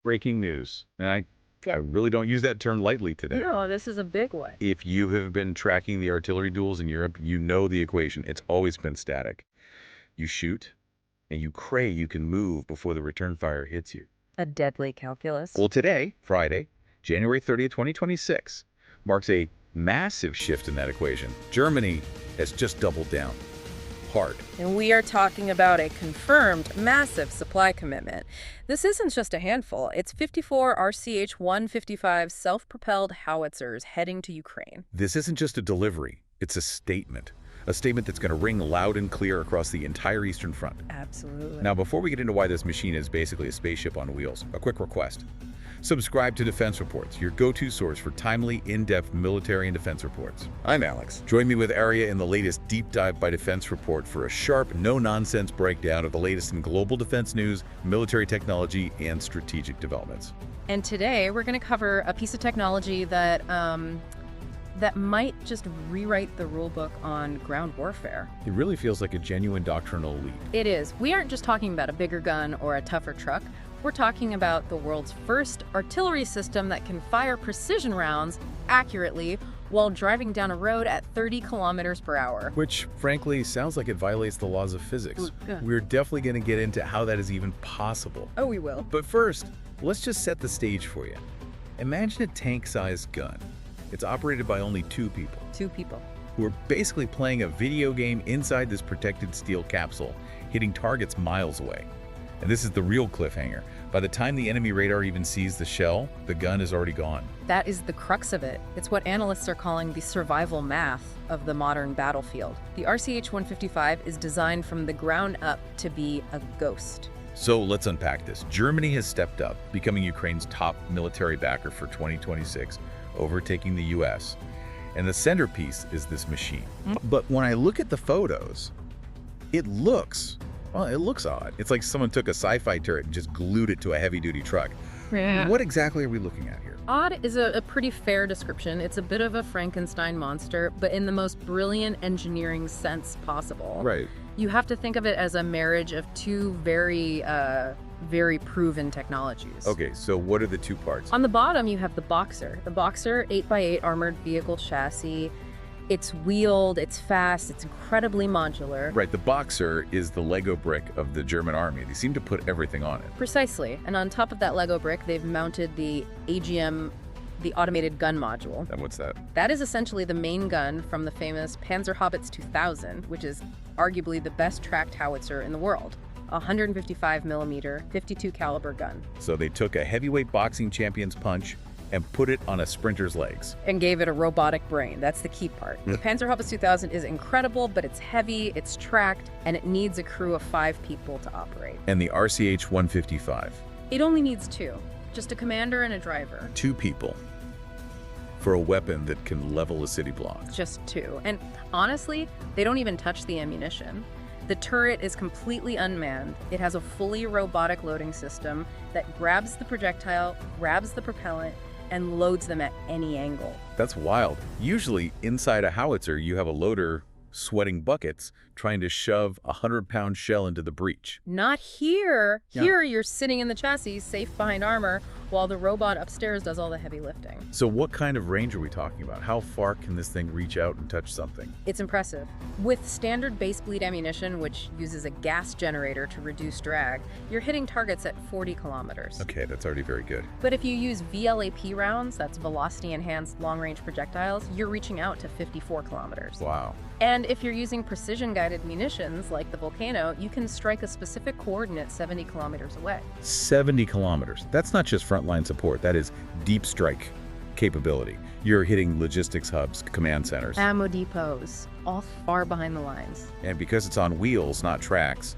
Breaking news. And I really don't use that term lightly today. No, this is a big one. If you have been tracking the artillery duels in Europe, you know the equation. It's always been static. You shoot, and you pray you can move before the return fire hits you. A deadly calculus. Well, today, Friday, January 30th, 2026, marks a massive shift in that equation. Germany has just doubled down. Hard. And we are talking about a confirmed massive supply commitment. This isn't just a handful. It's 54 RCH-155 self-propelled howitzers heading to Ukraine. This isn't just a delivery. It's a statement. A statement that's going to ring loud and clear across the entire Eastern Front. Absolutely. Now, before we get into why this machine is basically a spaceship on wheels, a quick request. Subscribe to Defense Reports, your go-to source for timely, in-depth military and defense reports. I'm Alex. Join me with Arya in the latest Deep Dive by Defense Report for a sharp, no-nonsense breakdown of the latest in global defense news, military technology, and strategic developments. And today we're going to cover a piece of technology that might just rewrite the rulebook on ground warfare. It really feels like a genuine doctrinal leap. It is. We aren't just talking about a bigger gun or a tougher truck. We're talking about the world's first artillery system that can fire precision rounds accurately while driving down a road at 30 kilometers per hour. Which, frankly, sounds like it violates the laws of physics. We're definitely going to get into how that is even possible. Oh, we will. But first, let's just set the stage for you. Imagine a tank-sized gun. It's operated by only two people. Two people. Who are basically playing a video game inside this protected steel capsule, hitting targets miles away. And this is the real cliffhanger. By the time the enemy radar even sees the shell, the gun is already gone. That is the crux of it. It's what analysts are calling the survival math of the modern battlefield. The RCH-155 is designed from the ground up to be a ghost. So let's unpack this. Germany has stepped up, becoming Ukraine's top military backer for 2026, overtaking the US. And the centerpiece is this machine. But when I look at the photos, it looks odd. It's like someone took a sci-fi turret and just glued it to a heavy-duty truck. Yeah. What exactly are we looking at here? Odd is a pretty fair description. It's a bit of a Frankenstein monster, but in the most brilliant engineering sense possible. Right. You have to think of it as a marriage of two very proven technologies. Okay, so what are the two parts? On the bottom, you have the Boxer. The Boxer 8x8 armored vehicle chassis. It's wheeled, it's fast, it's incredibly modular. Right, the Boxer is the Lego brick of the German army. They seem to put everything on it. Precisely. And on top of that Lego brick, they've mounted the AGM, the automated gun module. And what's that? That is essentially the main gun from the famous Panzerhaubitze 2000, which is arguably the best tracked howitzer in the world. A 155 millimeter, 52 caliber gun. So they took a heavyweight boxing champion's punch and put it on a sprinter's legs. And gave it a robotic brain. That's the key part. The Panzerhaubitze 2000 is incredible, but it's heavy, it's tracked, and it needs a crew of 5 people to operate. And the RCH-155? It only needs 2. Just a commander and a driver. 2 people. For a weapon that can level a city block. Just 2. And honestly, they don't even touch the ammunition. The turret is completely unmanned. It has a fully robotic loading system that grabs the projectile, grabs the propellant, and loads them at any angle. That's wild. Usually, inside a howitzer, you have a loader sweating buckets trying to shove a 100-pound shell into the breech. Not here. Yeah. Here, you're sitting in the chassis, safe behind armor, while the robot upstairs does all the heavy lifting. So what kind of range are we talking about? How far can this thing reach out and touch something? It's impressive. With standard base bleed ammunition, which uses a gas generator to reduce drag, you're hitting targets at 40 kilometers. Okay, that's already very good. But if you use VLAP rounds, that's velocity-enhanced long-range projectiles, you're reaching out to 54 kilometers. Wow. And if you're using precision-guided munitions, like the Volcano, you can strike a specific coordinate 70 kilometers away. 70 kilometers. That's not just frontline support. That is deep strike capability. You're hitting logistics hubs, command centers. Ammo depots, all far behind the lines. And because it's on wheels, not tracks,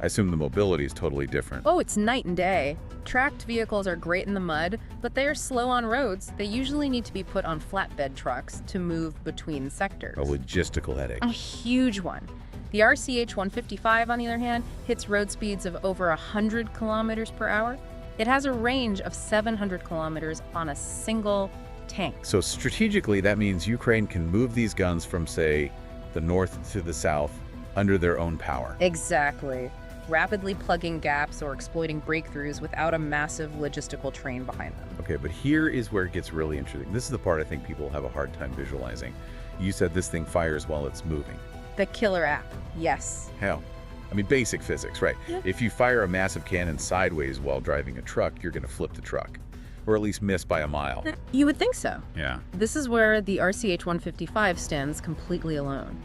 I assume the mobility is totally different. Oh, it's night and day. Tracked vehicles are great in the mud, but they are slow on roads. They usually need to be put on flatbed trucks to move between sectors. A logistical headache. A huge one. The RCH-155, on the other hand, hits road speeds of over 100 kilometers per hour. It has a range of 700 kilometers on a single tank. So strategically, that means Ukraine can move these guns from, say, the north to the south under their own power. Exactly. rapidly plugging gaps or exploiting breakthroughs without a massive logistical train behind them. Okay, but here is where it gets really interesting. This is the part I think people have a hard time visualizing. You said this thing fires while it's moving. The killer app, yes. How? I mean, basic physics, right? Yeah. If you fire a massive cannon sideways while driving a truck, you're going to flip the truck, or at least miss by a mile. You would think so. Yeah. This is where the RCH-155 stands completely alone.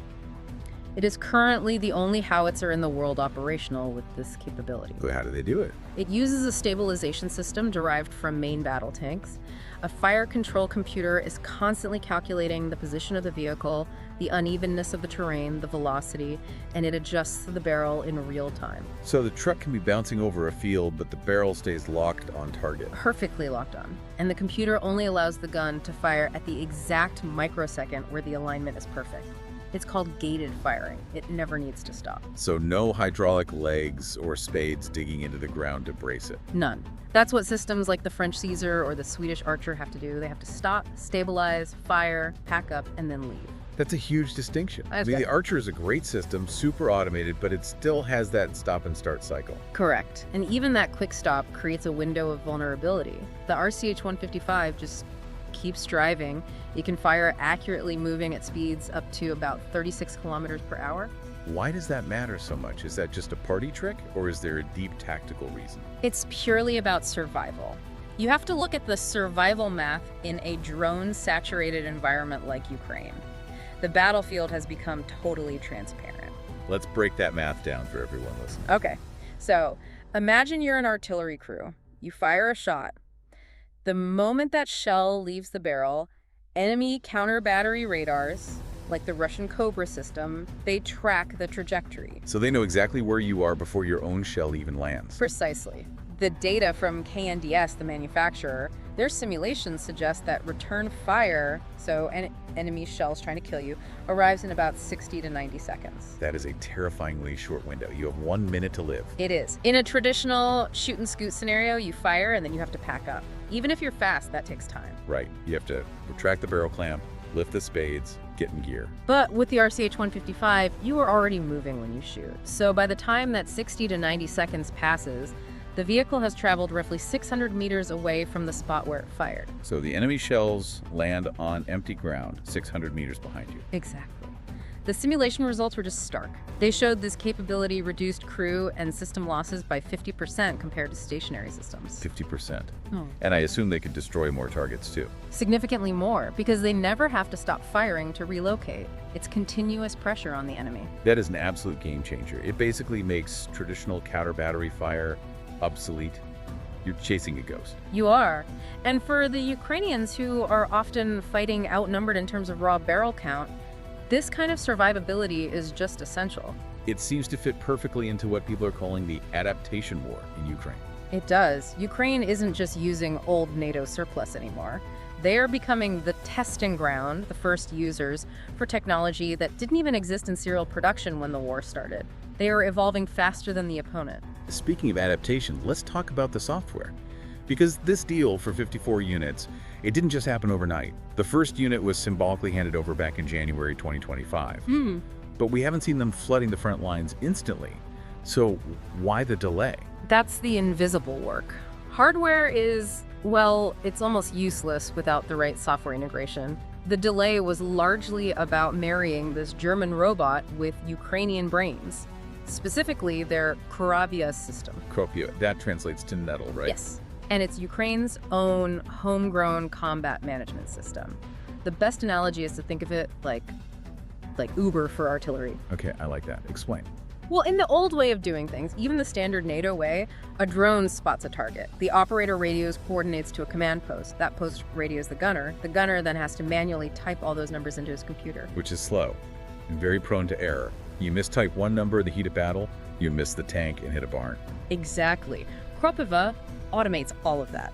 It is currently the only howitzer in the world operational with this capability. So how do they do it? It uses a stabilization system derived from main battle tanks. A fire control computer is constantly calculating the position of the vehicle, the unevenness of the terrain, the velocity, and it adjusts the barrel in real time. So the truck can be bouncing over a field, but the barrel stays locked on target. Perfectly locked on. And the computer only allows the gun to fire at the exact microsecond where the alignment is perfect. It's called gated firing. It never needs to stop. So no hydraulic legs or spades digging into the ground to brace it. None. That's what systems like the French Caesar or the Swedish Archer have to do. They have to stop, stabilize, fire, pack up, and then leave. That's a huge distinction. I That's mean, good. the Archer is a great system, super automated, but it still has that stop and start cycle. Correct. And even that quick stop creates a window of vulnerability. The RCH-155 just keeps driving. You can fire accurately, moving at speeds up to about 36 kilometers per hour. Why does that matter so much? Is that just a party trick, or is there a deep tactical reason? It's purely about survival. You have to look at the survival math in a drone-saturated environment like Ukraine. The battlefield has become totally transparent. Let's break that math down for everyone listening. Okay, so imagine you're an artillery crew. You fire a shot. The moment that shell leaves the barrel, enemy counter-battery radars, like the Russian Cobra system, they track the trajectory. So they know exactly where you are before your own shell even lands. Precisely. The data from KNDS, the manufacturer, their simulations suggest that return fire, so an enemy shells trying to kill you, arrives in about 60 to 90 seconds. That is a terrifyingly short window. You have 1 minute to live. It is. In a traditional shoot and scoot scenario, you fire and then you have to pack up. Even if you're fast, that takes time. Right. You have to retract the barrel clamp, lift the spades, get in gear. But with the RCH-155, you are already moving when you shoot. So by the time that 60 to 90 seconds passes, the vehicle has traveled roughly 600 meters away from the spot where it fired. So the enemy shells land on empty ground 600 meters behind you. Exactly. The simulation results were just stark. They showed this capability reduced crew and system losses by 50% compared to stationary systems. 50%. Oh. And I assume they could destroy more targets too. Significantly more, because they never have to stop firing to relocate. It's continuous pressure on the enemy. That is an absolute game changer. It basically makes traditional counter battery fire obsolete. You're chasing a ghost. You are. And for the Ukrainians who are often fighting outnumbered in terms of raw barrel count, this kind of survivability is just essential. It seems to fit perfectly into what people are calling the adaptation war in Ukraine. It does. Ukraine isn't just using old NATO surplus anymore. They are becoming the testing ground, the first users, for technology that didn't even exist in serial production when the war started. They are evolving faster than the opponent. Speaking of adaptation, let's talk about the software. Because this deal for 54 units, it didn't just happen overnight. The first unit was symbolically handed over back in January 2025. But we haven't seen them flooding the front lines instantly. So why the delay? That's the invisible work. Hardware is, well, it's almost useless without the right software integration. The delay was largely about marrying this German robot with Ukrainian brains, specifically their Kuravia system. Kropia, that translates to nettle, right? Yes, and it's Ukraine's own homegrown combat management system. The best analogy is to think of it like Uber for artillery. Okay, I like that. Explain. Well, in the old way of doing things, even the standard NATO way, a drone spots a target. The operator radios coordinates to a command post. That post radios the gunner. The gunner then has to manually type all those numbers into his computer. Which is slow and very prone to error. You mistype one number in the heat of battle, you miss the tank and hit a barn. Exactly. Kropyva automates all of that.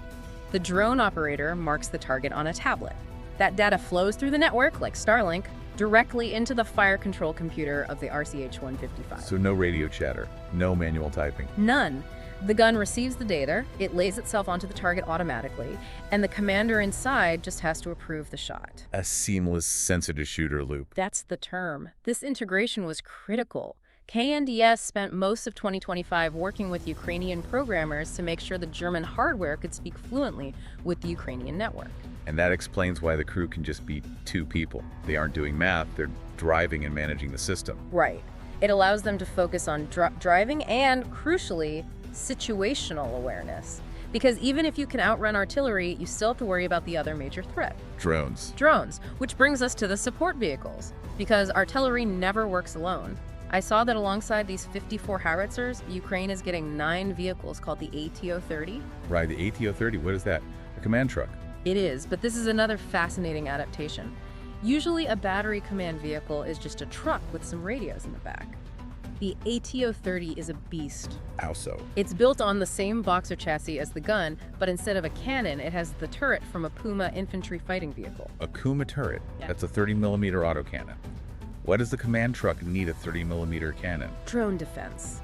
The drone operator marks the target on a tablet. That data flows through the network, like Starlink, directly into the fire control computer of the RCH-155. So no radio chatter, no manual typing. None. The gun receives the data, it lays itself onto the target automatically, and the commander inside just has to approve the shot. A seamless sensor-to-shooter loop. That's the term. This integration was critical. KNDS spent most of 2025 working with Ukrainian programmers to make sure the German hardware could speak fluently with the Ukrainian network. And that explains why the crew can just be 2 people. They aren't doing math, they're driving and managing the system. Right. It allows them to focus on driving and, crucially, situational awareness. Because even if you can outrun artillery, you still have to worry about the other major threat. Drones. Drones, which brings us to the support vehicles, because artillery never works alone. I saw that alongside these 54 howitzers, Ukraine is getting 9 vehicles called the AT-30. Right, the AT-30, what is that? A command truck. It is, but this is another fascinating adaptation. Usually a battery command vehicle is just a truck with some radios in the back. The AT-30 is a beast. How so? It's built on the same Boxer chassis as the gun, but instead of a cannon, it has the turret from a Puma infantry fighting vehicle. A Kuma turret? Yeah. That's a 30mm autocannon. Why does the command truck need a 30mm cannon? Drone defense.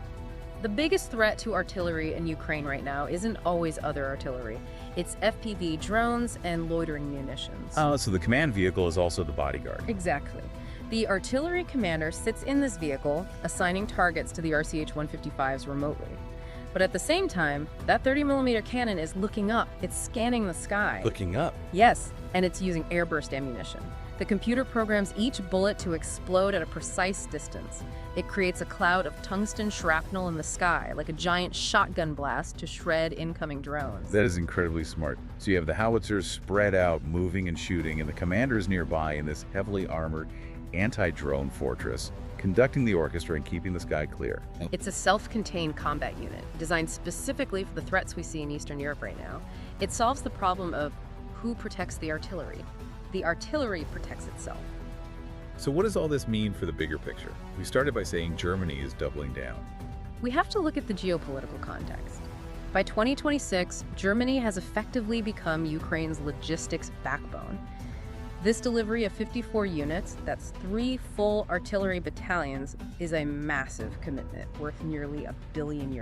The biggest threat to artillery in Ukraine right now isn't always other artillery. It's FPV drones and loitering munitions. Oh, so the command vehicle is also the bodyguard. Exactly. The artillery commander sits in this vehicle, assigning targets to the RCH-155s remotely. But at the same time, that 30mm cannon is looking up. It's scanning the sky. Looking up? Yes, and it's using airburst ammunition. The computer programs each bullet to explode at a precise distance. It creates a cloud of tungsten shrapnel in the sky, like a giant shotgun blast to shred incoming drones. That is incredibly smart. So you have the howitzers spread out, moving and shooting, and the commander is nearby in this heavily armored anti-drone fortress, conducting the orchestra and keeping the sky clear. It's a self-contained combat unit, designed specifically for the threats we see in Eastern Europe right now. It solves the problem of who protects the artillery. The artillery protects itself. So what does all this mean for the bigger picture? We started by saying Germany is doubling down. We have to look at the geopolitical context. By 2026, Germany has effectively become Ukraine's logistics backbone. This delivery of 54 units, that's 3 full artillery battalions, is a massive commitment worth nearly €1 billion.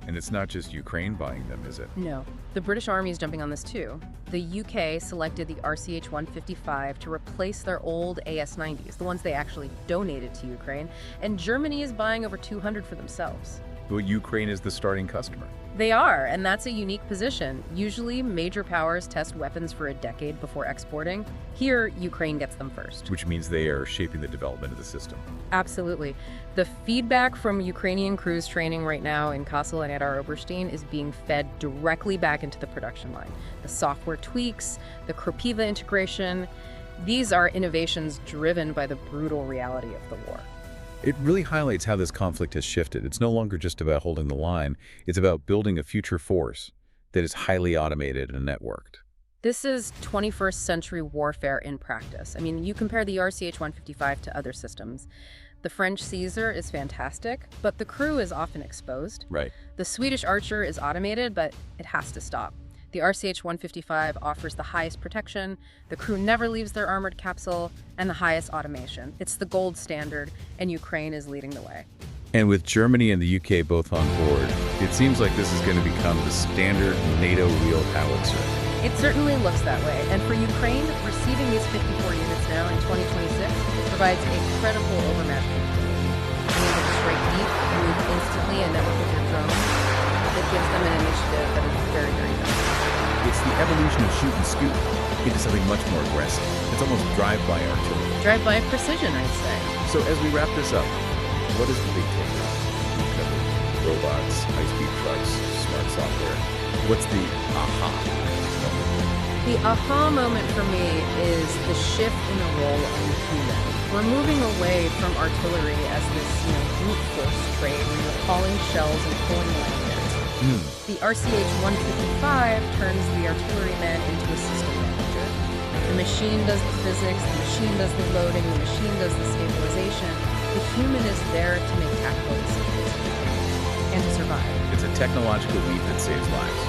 And it's not just Ukraine buying them, is it? No. The British Army is jumping on this too. The UK selected the RCH-155 to replace their old AS-90s, the ones they actually donated to Ukraine, and Germany is buying over 200 for themselves. But Ukraine is the starting customer. They are, and that's a unique position. Usually, major powers test weapons for a decade before exporting. Here, Ukraine gets them first. Which means they are shaping the development of the system. Absolutely. The feedback from Ukrainian crews training right now in Kassel and Adar Oberstein is being fed directly back into the production line. The software tweaks, the Kropiva integration, these are innovations driven by the brutal reality of the war. It really highlights how this conflict has shifted. It's no longer just about holding the line. It's about building a future force that is highly automated and networked. This is 21st century warfare in practice. I mean, you compare the RCH-155 to other systems. The French Caesar is fantastic, but the crew is often exposed. Right. The Swedish Archer is automated, but it has to stop. The RCH-155 offers the highest protection, the crew never leaves their armored capsule, and the highest automation. It's the gold standard, and Ukraine is leading the way. And with Germany and the UK both on board, it seems like this is going to become the standard NATO wheeled howitzer. It certainly looks that way, and for Ukraine, receiving these 54 units now in 2026 provides a credible overmatch capability. Being able to strike deep, move instantly, and network with your drones, it gives them an initiative that is very, very different. It's the evolution of shoot and scoot into something much more aggressive. It's almost drive-by artillery. Drive-by precision, I'd say. So as we wrap this up, what is the big takeaway? We covered robots, high-speed trucks, smart software. What's the aha moment? The aha moment for me is the shift in the role of the human. We're moving away from artillery as this, brute force trade where you're hauling shells and pulling lanyards. The RCH-155 turns the artilleryman into a system manager. The machine does the physics, the machine does the loading, the machine does the stabilization. The human is there to make tactical decisions and to survive. It's a technological leap that saves lives,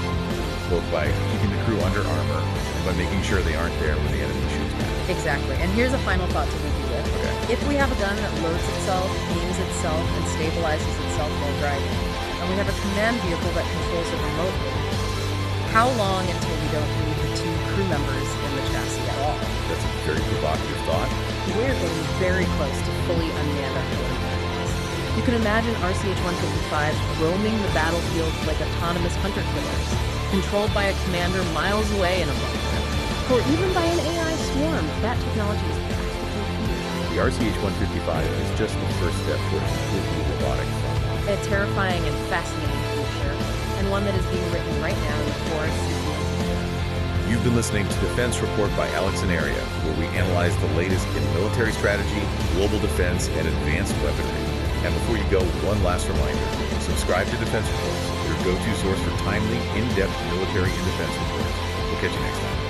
both by keeping the crew under armor and by making sure they aren't there when the enemy shoots back. Exactly. And here's a final thought to leave you with. Okay. If we have a gun that loads itself, aims itself, and stabilizes itself while driving, and we have a command vehicle that controls it remotely, how long until we don't need the 2 crew members in the chassis at all? That's a very provocative thought. We're getting very close to fully unmanned artillery vehicles. You can imagine RCH-155 roaming the battlefield like autonomous hunter-killers, controlled by a commander miles away in a bunker, or even by an AI swarm. That technology is practically here. The RCH-155 is just the first step toward a completely robotic front. A terrifying and fascinating future, and one that is being written right now in the forests of the ocean. You've been listening to Defense Report by Alex and Aria, where we analyze the latest in military strategy, global defense, and advanced weaponry. And before you go, one last reminder. Subscribe to Defense Reports, your go-to source for timely, in-depth military and defense reports. We'll catch you next time.